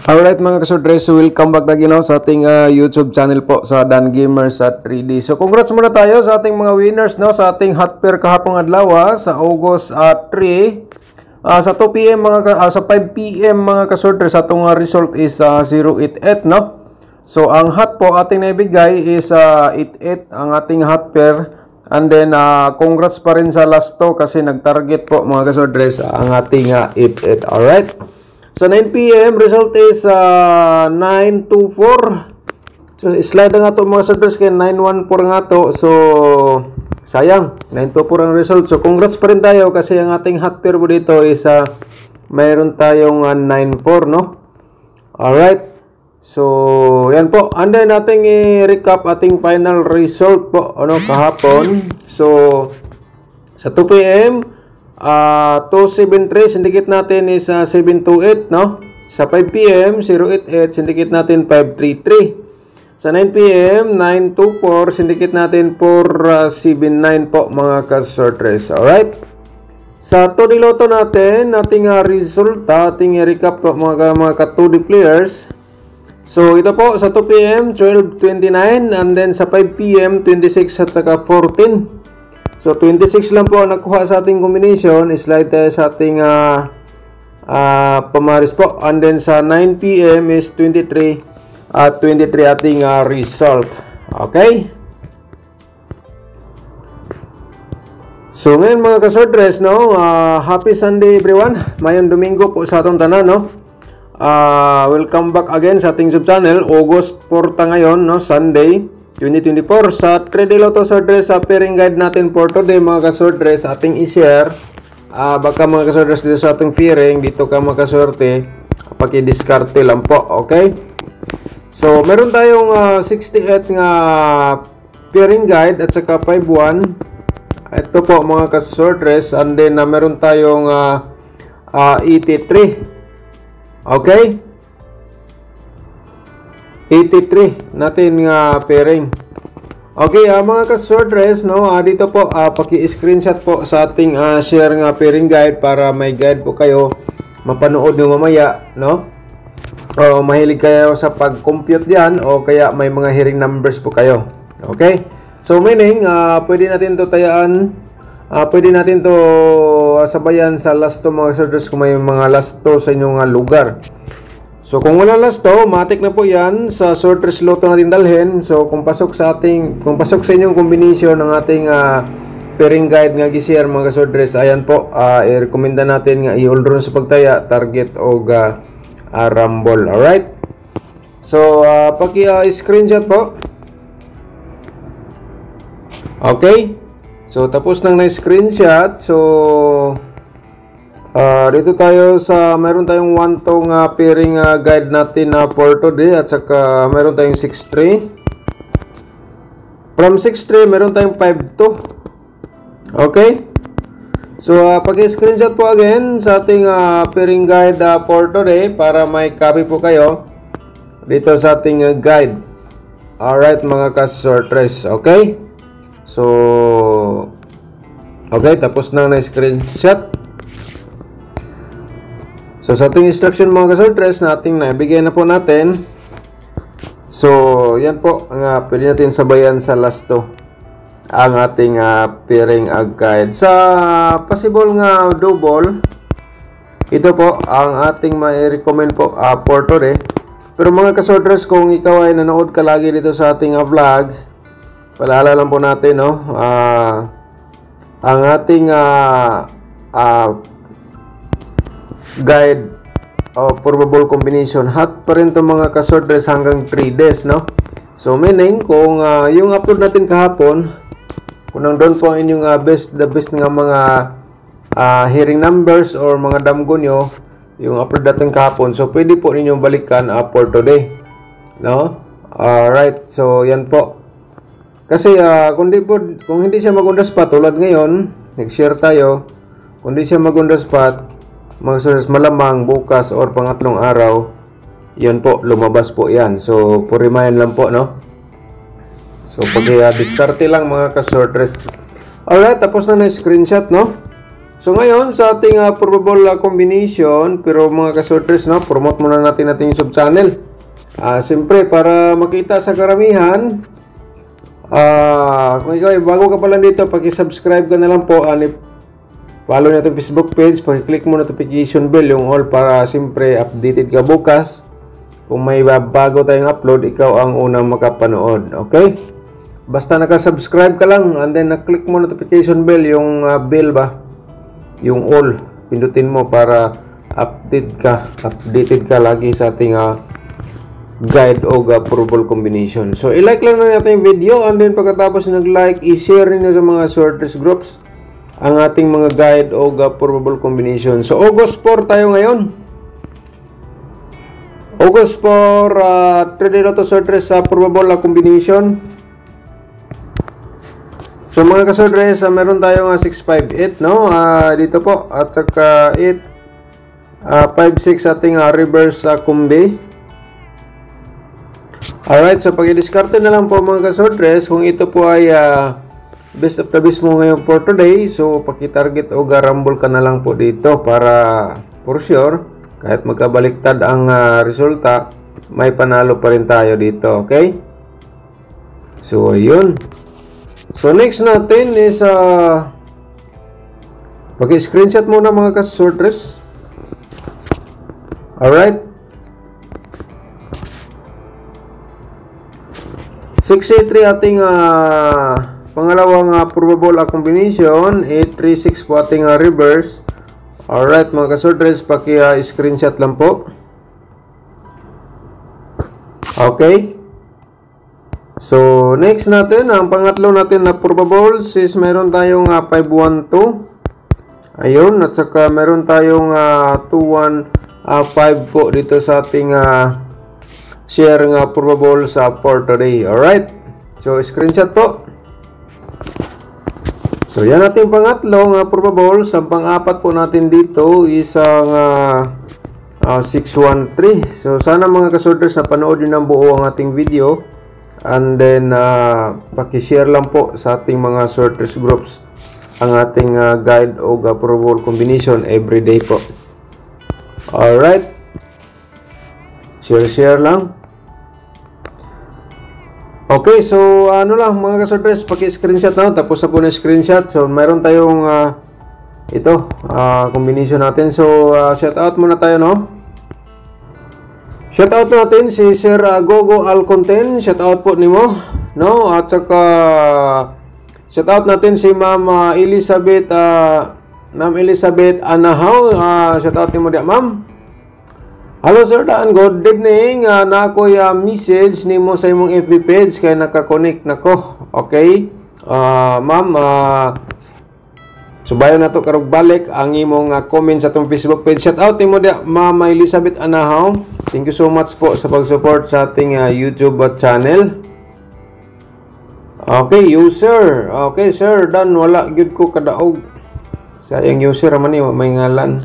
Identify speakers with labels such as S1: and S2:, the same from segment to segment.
S1: Alright mga kasordres, welcome back lagi sa ating YouTube channel po sa Dan Gamers at 3D. So congrats muna tayo sa ating mga winners sa ating hot pair kahapong adlaw sa August 3 sa 2 PM sa 5 PM mga kasordres. Atong result is 088 So ang hot po ating naibigay is 88 ang ating hot pair. And then congrats pa rin sa last to kasi nag-target po mga kasordres ang ating 88. Alright. So 9 PM, result is 924. So slide nga to mga kasordres kay 914 nga to. So sayang, 924 ang result. So congrats pa rin tayo kasi ang ating hot pair po dito is mayroon tayong 94 Alright. So yan po. And then nating i-recap ating final result po kahapon. So sa 2 PM 273 syndicate natin is 728 Sa 5 PM 088 syndicate natin 533. Sa 9 PM 924 syndicate natin 479 po mga kasordres. Alright. Sa 2D Lotto natin ating resulta, ating i-recap po mga ka-2D players. So ito po sa 2 PM 1229 and then sa 5 PM 26 at saka 14. So 26 lang po ang nakuha sa ating combination. Slide tayo sa ating pamaris po. And then sa 9 PM is 23 at 23 ating result. Okay? So ngayon mga kasordres, happy Sunday everyone. Mayong Domingo po sa atong tanan, welcome back again sa ating sub channel. August 4 ta ngayon, Sunday 2024 sa 3D Lotto Sordres sa pairing guide natin for today mga kasordres ating i-share. Baka mga kasordres dito sa ating pairing dito ka makaswerte paki-diskarte lang po. Okay, so meron tayong 68 nga pairing guide at saka 51. Ito po mga kasordres, and then meron tayong 83. Okay, 83 natin nga pairing. Okay, mga kasordres, dito po paki-screenshot po sa ating share nga pairing guide para may guide po kayo mapanood nyo mamaya, o mahilig kayo sa pag-compute diyan o kaya may mga hearing numbers po kayo. Okay, so meaning pwede natin to tayaan, pwede natin to sabayan sa last to mga kasordres kung may mga last to sa inyong lugar. So kung wala last to, matik na po yan sa Sordres Lotto natin dalhin. So kung pasok sa inyong combination ng ating pairing guide nga gi-share mga kasordres, ayan po, i-recommenda natin nga i-hold run sa pagtaya, target o rumble. Alright. So paki-screenshot po. Okay. So tapos nang na-screenshot, so dito tayo sa meron tayong 1 tong pairing guide natin for today at saka meron tayong 6-3. From 6-3 meron tayong 5-2. Okay, so paki-screenshot po again sa ating pairing guide for today para may copy po kayo dito sa ating guide. Alright mga kasordres. Okay, so okay, tapos na na-screenshot. So sa ating instruction mga kasordres nating nabigay na po natin. So yan po ang pwede natin sabayan sa last to ang ating pairing guide. Sa possible nga double, ito po ang ating mai-recommend po for today. Pero mga kasordres, kung ikaw ay nanood ka lagi dito sa ating vlog, paalala lang po natin ang ating guide o probable combination hot pa rin to mga kasordres hanggang 3 days So meaning kung yung upload natin kahapon, kung nandun po ang inyong the best nga mga hearing numbers or mga damgo nyo, yung upload natin kahapon, so pwede po ninyong balikan for today, alright. So yan po kasi kung hindi siya mag-on the spot tulad ngayon nag-share tayo, kung hindi siya mag-on the spot mga kasordres, malamang bukas or pangatlong araw yun po, lumabas po yan. So purimayan lang po so pag diskarte lang mga kasordres. Alright, tapos na na-screenshot So ngayon sa ating probable combination, pero mga kasorters, no, promote muna natin ating YouTube channel. Siyempre para makita sa karamihan, kung ikaw ay bago ka pala dito, paki-subscribe ka na lang po, follow na itong Facebook page, paki-click mo notification bell, yung all, para siyempre updated ka bukas. Kung may bago tayong upload, ikaw ang unang makapanood. Okay? Basta naka-subscribe ka lang, and then na-click mo notification bell, yung bell ba? Yung all, pindutin mo para updated ka lagi sa ating guide o probable combination. So, i-like lang na natin yung video, and then pagkatapos nag-like, i-share niyo sa mga sorters groups ang ating mga guide o probable combination. So, August 4 tayo ngayon. August 4, 3-day Lotto sorters sa probable combination. So mga kasorters, meron tayong 658, no? Dito po, at saka 8, 5-6 ating reverse kumbi. Alright, so pag-i-discarte na lang po mga kasorters, kung ito po ay best of the best mo ngayon for today, so paki-target o garambol ka na lang po dito para for sure, kahit magkabaliktad ang resulta, may panalo pa rin tayo dito, okay? So, ayun. So, next natin is pag-screenshot muna mga kasorters. Alright. 683 ating pangalawang probable combination. 836 po ating reverse. Alright mga kasorters, paki-screenshot lang po. Okay. So, next natin, ang pangatlo natin na probables is meron tayong 512. Ayun, at saka meron tayong 215 po dito sa ating share nga probables for today. Alright, so screenshot po. So, yan ating pangatlong probables. Ang pang-apat po natin dito is ang 613. So, sana mga kasorters na panood nyo ng buo ang ating video. And then, paki-share lang po sa ating mga sorters groups ang ating guide o probable combination everyday po. Alright. Share lang. Okay, so ano lang mga kasorters, paki-screenshot na. Tapos na po na screenshot. So, mayroon tayong combination natin. So, shout out muna tayo, no? Shoutout natin si Sir Gogo Alconten. Shoutout po nimo, no? At saka shoutout natin si Ma'am Elizabeth Anahaw. Shoutout nimo dia, Ma'am. Hello Sir Dan, good evening. Na ako'y message nimo sa imong FB page kay naka-connect nako. Okay? Ma'am, subayon na to karog balik ang imong comment sa atong Facebook page. Shoutout nimo dia, Ma'am Elizabeth Anahaw. Thank you so much po sa pag-support sa ating YouTube channel. Okay, user. Okay, Sir Dan, wala gyud ko kadaog. Sayang user man ni may ngalan.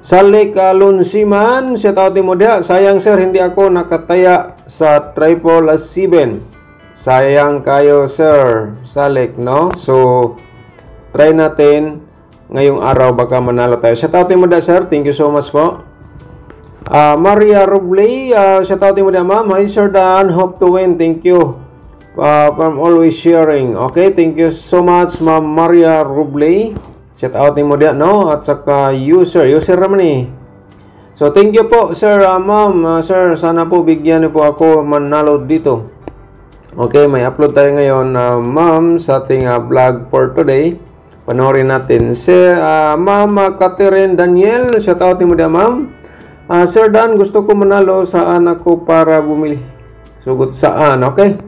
S1: Salik Lunsiman, shout out mo dia. Sayang Sir, hindi ako nakataya sa 777. Sayang kayo Sir Salik, no? So, try natin ngayong araw baka manalo tayo. Shout out mo dia Sir. Thank you so much po. Maria Robley, shout out mo dia Ma'am. Hi Sir Dan, hope to win. Thank you from always sharing. Okay, thank you so much Ma'am Maria Robley. Shout out mo dia, no? At saka user naman eh. So thank you po Sir, Ma'am. Sir, sana po bigyan niyo po ako manalo dito. Okay, may upload tayo ngayon Ma'am sa ating vlog for today. Panoorin natin si Ma'am Catherine Daniel. Shout out mo dia Ma'am. Sir Dan, gusto ko manalo, saan ako para bumili? Sugot saan, okay?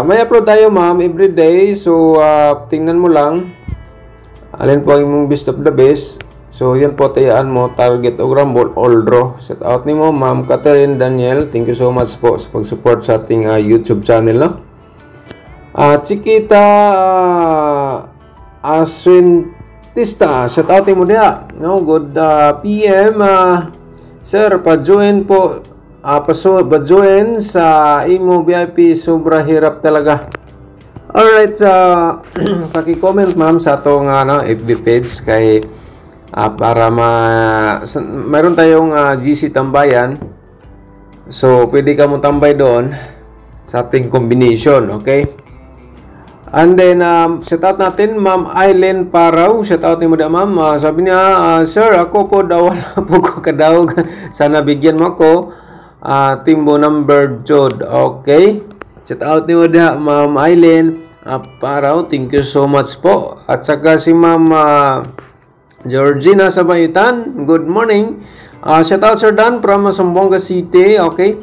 S1: May upload tayo Ma'am everyday. So, tingnan mo lang alin po ang imong best of the best. So, yan po, tayaan mo, target o rumble, all draw. Set out ni mo, Ma'am Catherine Daniel. Thank you so much po sa pag-support sa ating YouTube channel, no? Chiquita Aswintista, shout out mo dia, no? Good PM, Sir, pa-join po, pa-join sa imo VIP, sobra hirap talaga. Alright, paki-comment ma'am sa atong FB page kay para mayroon tayong GC tambayan. So, pwede ka mo tambay doon sa ating combination, okay? And then, shout out natin, Ma'am Aileen Paraw. Shout out ni mo da, ma'am. Sabi niya, sir, ako po daw, wala po ko kadawag. Sana bigyan mo ako. Timbo number Jod. Okay. Shout out ni mo da, Ma'am Aileen Paraw. Thank you so much po. At saka si Ma'am Georgina Sabayitan. Good morning. Shout out Sir Dan from Zamboanga City. Okay.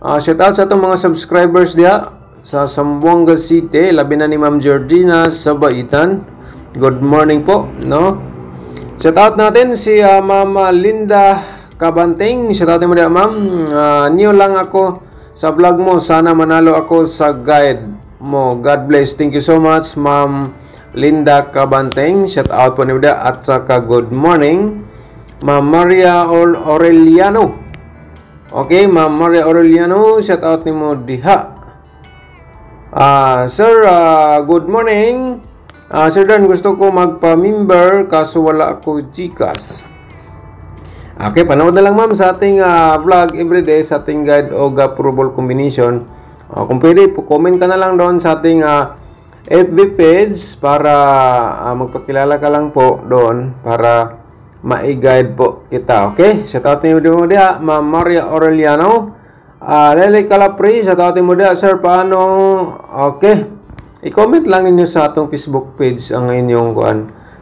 S1: Shout out sa itong mga subscribers diya sa Zamboanga City, labi na ni Ma'am Georgina Sabaitan. Good morning po, no? Shout out natin si Ma'am Linda Kabanting. Shout out mo diyan, ma'am. New lang ako sa vlog mo. Sana manalo ako sa guide mo. God bless. Thank you so much, Ma'am Linda Kabanting. Shout out po niyo diyan. At saka good morning, Ma'am Maria Aureliano. Okay, Ma'am Maria Aureliano. Shout out ni mo diha. Sir, good morning. Sir Dan, gusto ko magpa-member kaso wala ako GCash. Okay, panood na lang ma'am sa ating vlog everyday sa ating guide o approval combination. Kung pwede, comment ka na lang doon sa ating FB page para magpakilala ka lang po doon para ma-guide po kita. Okay, shout out niyo diha, Ma'am Maria Aureliano. Lele Calapri, sa tawag mo diya, sir, paano? Okay. I-comment lang ninyo sa atong Facebook page ang inyong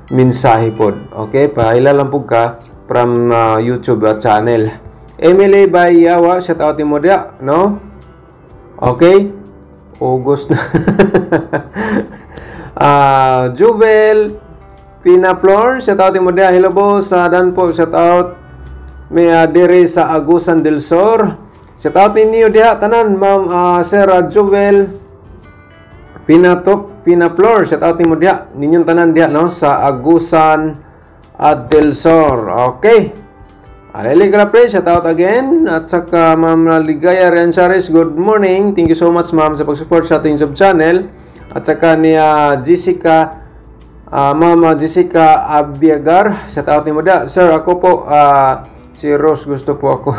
S1: mensahe po. Okay? Pailalang po ka from YouTube channel. Emily Bayawa, sa tawag mo diya, no? Okay? August na. Juvel Pinaflor, sa tawag mo diya, hello po, sa Dan po, shout out. May dire sa Agusan del Sur. Shout out ninyo diha tanan, Ma'am Sir Jovel Pinaflor. Shout out ninyo diha ninyong tanan diha, no, sa Agusan del Sur. Okay. Alili ka pre, shout out again. At saka Ma'am Ligaya Rensares, good morning. Thank you so much, ma'am, sa pag-support sa ating YouTube channel. At saka ni Jessica Ma'am Jessica Abiagar, shout out ninyo diha. Sir, ako po si Rose, gusto po ako.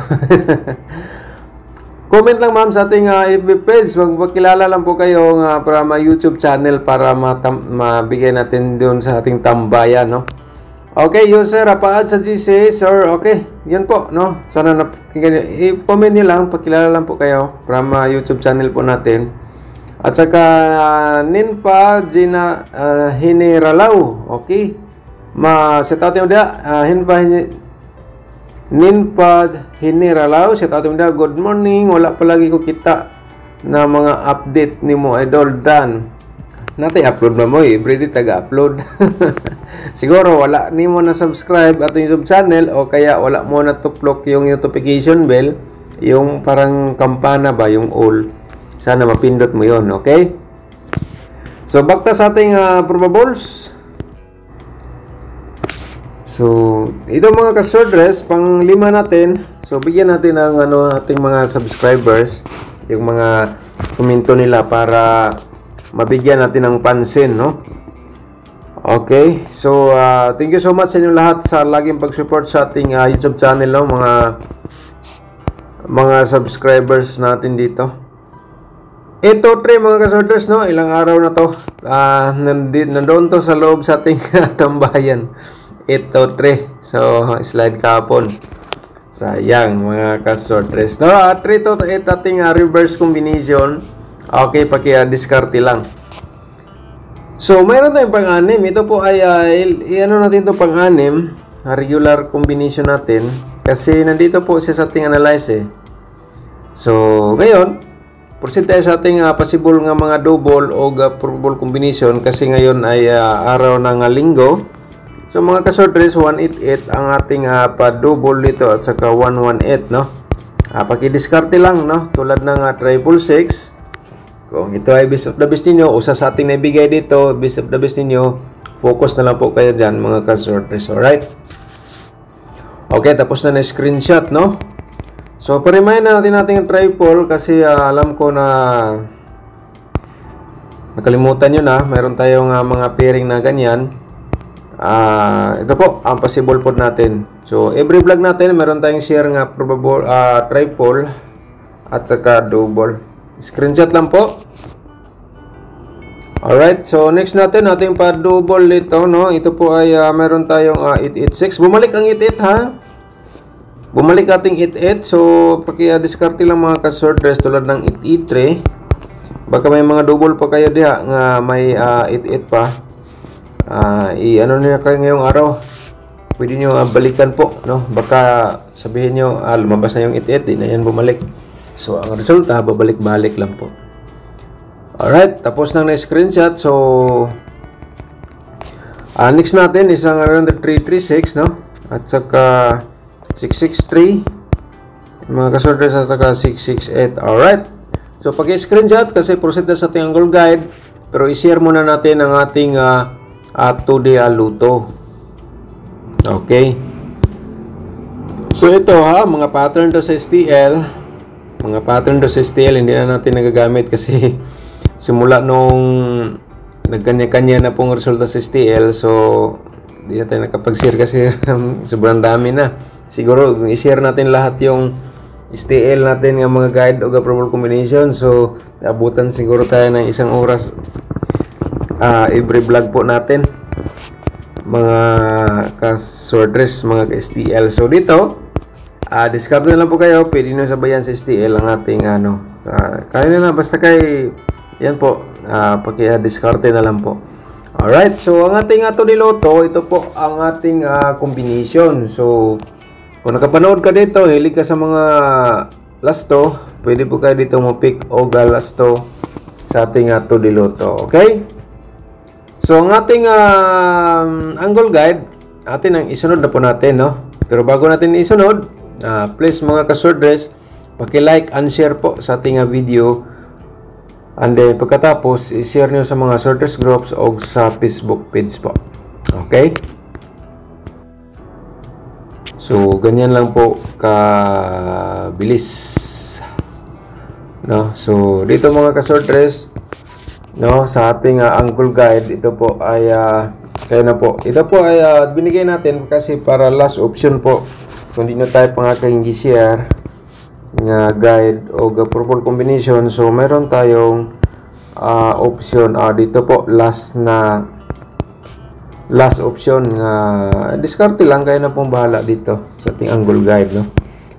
S1: Comment lang ma'am sa ating FB page. Magpakilala lang po kayo para ma-YouTube channel para mabigay natin doon sa ating tambayan, no? Okay, user, apaad sa GC, sir. Okay, yan po, no? Sana i-comment nyo lang, pakilala lang po kayo para ma-YouTube channel po natin. At saka Ninpa Gina Hiniralaw. Okay. Set out nyo dia. Ninpa Hiniralaw, shout out mo da, good morning. Wala pa lagi ko kita na mga update ni mo, Idol Dan. Natay upload na mo, everyday taga-upload. Siguro wala ni mo na subscribe at YouTube channel o kaya wala mo na tuklok yung notification bell, yung parang kampana ba, yung all. Sana mapindot mo yon, okay? So, back na sa ating probables. So, ito mga ka-swordress, pang 5 natin. So, bigyan natin ng ating mga subscribers, yung mga komento nila para mabigyan natin ng pansin, no? Okay. So, thank you so much sa inyo lahat sa laging pag-support sa ating YouTube channel, no? Mga subscribers natin dito. Ito, mga ka-swordress, no? Ilang araw na to. Nandoon to sa loob sa ating tambayan. 8-3. So, slide kapon. Sayang, mga ka-swordress. No, 3-8 ating reverse combination. Okay, paki-discarte lang. So, mayroon tayong pang-anim. Ito po ay, ano natin ito pang-anim. Regular combination natin. Kasi nandito po siya sa ating analyze, eh. So, ngayon, proceed tayo sa ating possible nga mga double o probable combination. Kasi ngayon ay araw ng linggo. So mga ka-swordress, 188 ang ating pa-double dito at saka 118, no? Paki-discarte lang, no? Tulad ng 666. Kung ito ay best of the best ninyo, usa sa ating naibigay dito, best of the best ninyo, focus na lang po kayo dyan, mga ka-swordress, alright? Okay, tapos na screenshot, no? So, pa-remind na natin ating triple kasi alam ko na nakalimutan nyo na, mayroon tayong mga pairing na ganyan. Ito po ang possible po natin. So every vlog natin meron tayong share nga probable triple at saka double. Screenshot lang po. Alright, so next natin ating pa-double dito, no? Ito po ay meron tayong 886. Bumalik ang 88 ha. Bumalik ating 88. So paki-discard lang mga ka-short dress tulad ng 883. Baka may mga double pa kayo diha nga may 88 pa. Ano niya kayo ngayong araw. Pwede nyo balikan po, no? Baka sabihin nyo, lumabas na yung 88, di na yan bumalik. So ang resulta, babalik-balik lang po. Alright, tapos nang na-screenshot. So next natin isang around 336, no? At saka 663 mga kasortes at saka 668. Alright, so pag-screenshot kasi proceed na sa ating angle guide, pero i-share muna natin ang ating 2D luto. Okay, so ito ha, mga pattern to sa STL. Mga pattern to sa STL hindi na natin nagagamit kasi simula nung nagkanya-kanya na pong resulta sa STL, so hindi natin nakapag-share kasi sobrang dami na. Siguro i-share natin lahat yung STL natin ng mga guide o probable combination, so abutan siguro tayo ng isang oras every vlog po natin, mga ka-sortress, mga ka-STL. So dito discard na lang po kayo, pwede nyo sabayan sa STL ang ating kaya na lang, basta kay yan po, paki-discard na lang po. Alright, so ang ating niloto, ito po ang ating combination. So kung nakapanood ka dito, hilig ka sa mga lasto, pwede po kayo dito mo pick o lasto sa ating niloto. Okay, so ang ating angle guide, atin ang isunod na po natin, no? Pero bago natin isunod, please mga ka-short dress, paki-like and share po sa ating video. And then pagkatapos, i-share nyo sa mga short dress groups o sa Facebook page po. Okay? So, ganyan lang po kabilis. No? So, dito mga ka-short dress, no, sa ating angle guide, ito po ay kaya na po. Ito po ay binigay natin kasi para last option po. Kung di na tayo pangakahinggi share nga guide o purple combination, so meron tayong option dito po, last option nga discard lang, kayo na pong bahala dito sa ating angle guide, no?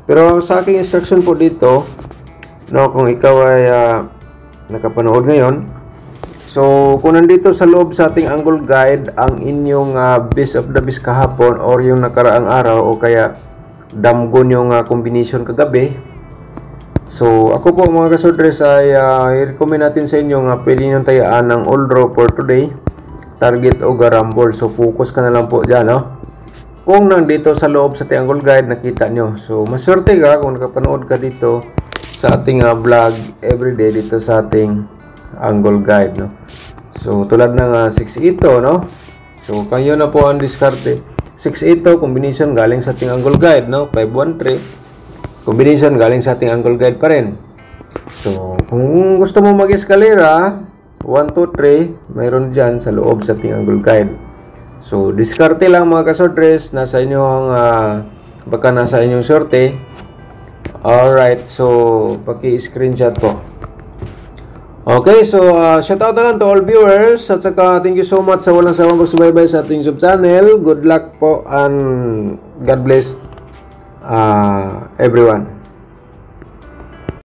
S1: Pero sa aking instruction po dito, no, kung ikaw ay nakapanood ngayon, so kung nandito sa loob sa ating angle guide ang inyong best of the best kahapon or yung nakaraang araw o kaya damgon yung combination kagabi, so ako po mga kasodres ay i-recommend natin sa inyo nga pwede nyo tayaan ng all draw for today, target o garambol. So focus ka na lang po dyan, no? Kung nandito sa loob sa ating angle guide nakita nyo, so maswerte ka kung nakapanood ka dito sa ating vlog everyday dito sa ating angle guide, no? So tulad ng 6-8, no? So kayo na po ang diskarte. 6-8 combination galing sa ating angle guide, no? 5-1-3 combination galing sa ating angle guide pa rin. So kung gusto mo mag-eskalera 1-2-3 mayroon dyan sa loob sa ating angle guide. So diskarte lang mga kasordres, nasa inyo ang baka nasa inyong sorte. Alright, so paki-screenshot po. Okay, so shout out na lang to all viewers at saka thank you so much sa walang sawang pagsubaybay sa ating YouTube channel. Good luck po and God bless everyone.